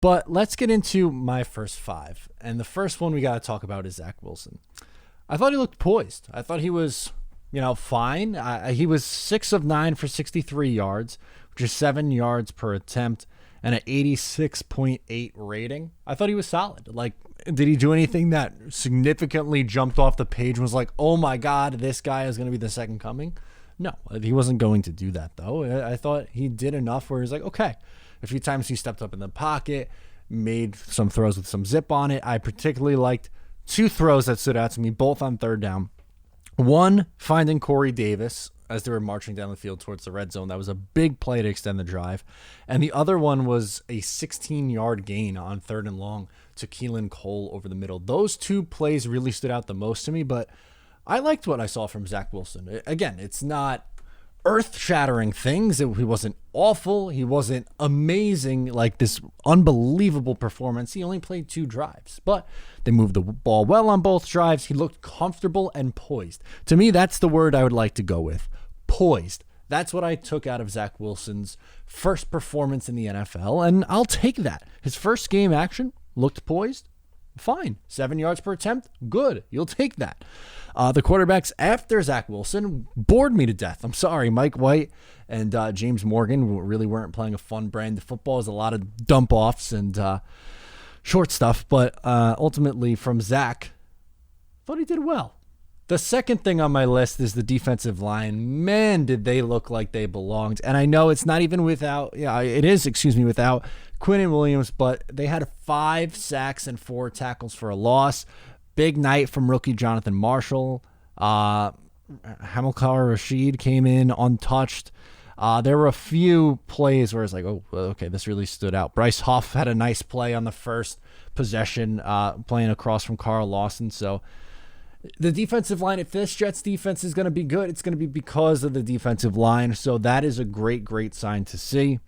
But let's get into my first five. And the first one we got to talk about is Zach Wilson. I thought he looked poised. I thought he was, fine. He was 6 of 9 for 63 yards, which is 7 yards per attempt, and an 86.8 rating. I thought he was solid. Like, did he do anything that significantly jumped off the page and was like, oh my God, this guy is going to be the second coming? No, he wasn't going to do that, though. I thought he did enough where he's like, okay. A few times he stepped up in the pocket, made some throws with some zip on it. I particularly liked 2 throws that stood out to me, both on third down. One, finding Corey Davis as they were marching down the field towards the red zone. That was a big play to extend the drive. And the other one was a 16-yard gain on third and long to Keelan Cole over the middle. Those 2 plays really stood out the most to me, but I liked what I saw from Zach Wilson. Again, it's not earth-shattering things. He wasn't awful. He wasn't amazing, like this unbelievable performance. He only played 2 drives, but they moved the ball well on both drives. He looked comfortable and poised. To me, that's the word I would like to go with. Poised. That's what I took out of Zach Wilson's first performance in the NFL, and I'll take that. His first game action looked poised. Fine. 7 yards per attempt. Good. You'll take that. The quarterbacks after Zach Wilson bored me to death. I'm sorry. Mike White and James Morgan really weren't playing a fun brand of football. It was a lot of dump offs and short stuff. But ultimately from Zach, I thought he did well. The second thing on my list is the defensive line. Man, did they look like they belonged. And I know it's not even without, without Quinnen Williams, but they had 5 sacks and 4 tackles for a loss. Big night from rookie Jonathan Marshall. Hamilcar Rashid came in untouched. There were a few plays where it's like, oh, okay, this really stood out. Bryce Huff had a nice play on the first possession, playing across from Carl Lawson. So the defensive line, if this Jets defense is going to be good, it's going to be because of the defensive line. So that is a great, great sign to see.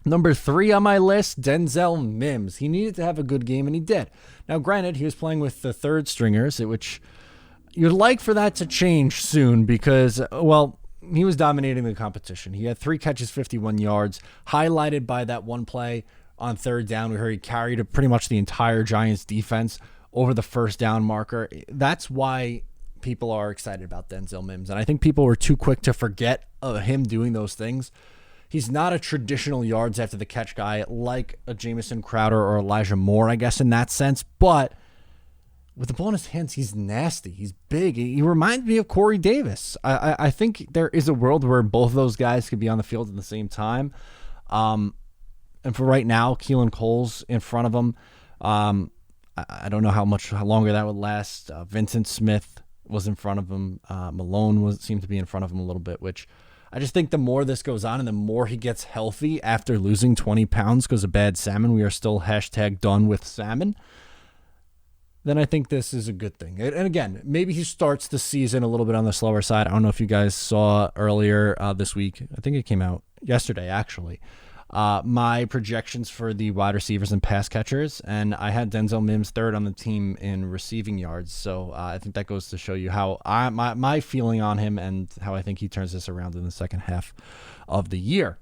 Number 3 on my list, Denzel Mims. He needed to have a good game, and he did. Now, granted, he was playing with the third stringers, which you'd like for that to change soon because, well, he was dominating the competition. He had 3 catches, 51 yards, highlighted by that one play on third down where he carried pretty much the entire Giants defense over the first down marker. That's why people are excited about Denzel Mims, and I think people were too quick to forget him doing those things. He's not a traditional yards after the catch guy like a Jamison Crowder or Elijah Moore, I guess, in that sense. But with the ball in his hands, he's nasty. He's big. He reminds me of Corey Davis. I think there is a world where both of those guys could be on the field at the same time. And for right now, Keelan Cole's in front of him. I don't know how longer that would last. Vincent Smith was in front of him. Malone seemed to be in front of him a little bit, which I just think the more this goes on and the more he gets healthy after losing 20 pounds because of bad salmon, we are still #done with salmon, then I think this is a good thing. And again, maybe he starts the season a little bit on the slower side. I don't know if you guys saw earlier this week. I think it came out yesterday, actually. My projections for the wide receivers and pass catchers, and I had Denzel Mims third on the team in receiving yards. So I think that goes to show you how my feeling on him and how I think he turns this around in the second half of the year.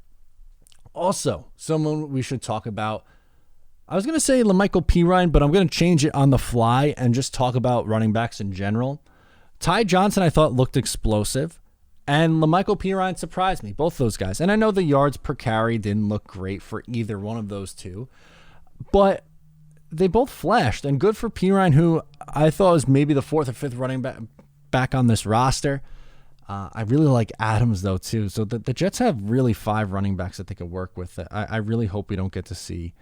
Also, someone we should talk about, I was going to say LaMichael Pirine, but I'm going to change it on the fly and just talk about running backs in general. Ty Johnson, I thought, looked explosive. And LaMichael Pirine surprised me, both those guys. And I know the yards per carry didn't look great for either one of those two, but they both flashed. And good for Pirine, who I thought was maybe the 4th or 5th running back on this roster. I really like Adams, though, too. So the Jets have really 5 running backs that they could work with. I really hope we don't get to see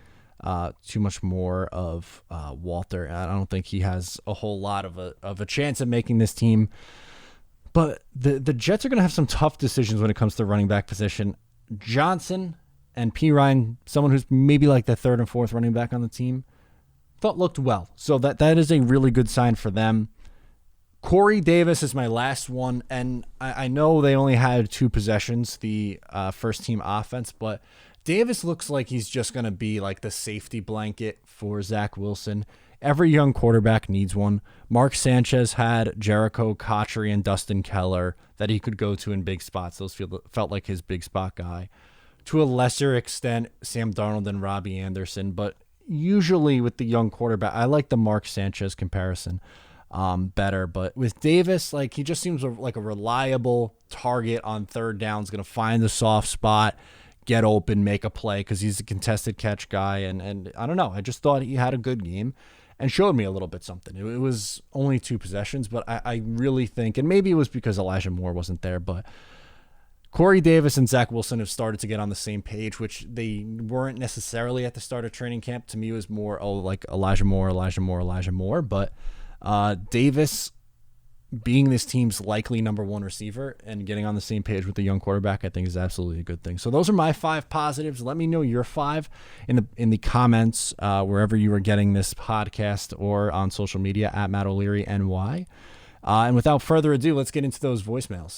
too much more of Walter. I don't think he has a whole lot of a chance of making this team. But the Jets are going to have some tough decisions when it comes to the running back position. Johnson and Pirine, someone who's maybe like the 3rd and 4th running back on the team, thought looked well. So that is a really good sign for them. Corey Davis is my last one, and I know they only had 2 possessions, the first team offense, but Davis looks like he's just going to be like the safety blanket for Zach Wilson. Every young quarterback needs one. Mark Sanchez had Jericho Cotchery and Dustin Keller that he could go to in big spots. Those felt like his big spot guy. To a lesser extent, Sam Darnold and Robbie Anderson. But usually with the young quarterback, I like the Mark Sanchez comparison better. But with Davis, like, he just seems like a reliable target on third down. Is going to find the soft spot, get open, make a play because he's a contested catch guy. And I don't know. I just thought he had a good game and showed me a little bit something. It was only 2 possessions, but I really think, and maybe it was because Elijah Moore wasn't there, but Corey Davis and Zach Wilson have started to get on the same page, which they weren't necessarily at the start of training camp. To me, it was more, like Elijah Moore. But Davis being this team's likely number 1 receiver and getting on the same page with the young quarterback, I think is absolutely a good thing. So those are my 5 positives. Let me know your 5 in the comments wherever you are getting this podcast or on social media at Matt O'Leary NY. And without further ado, let's get into those voicemails.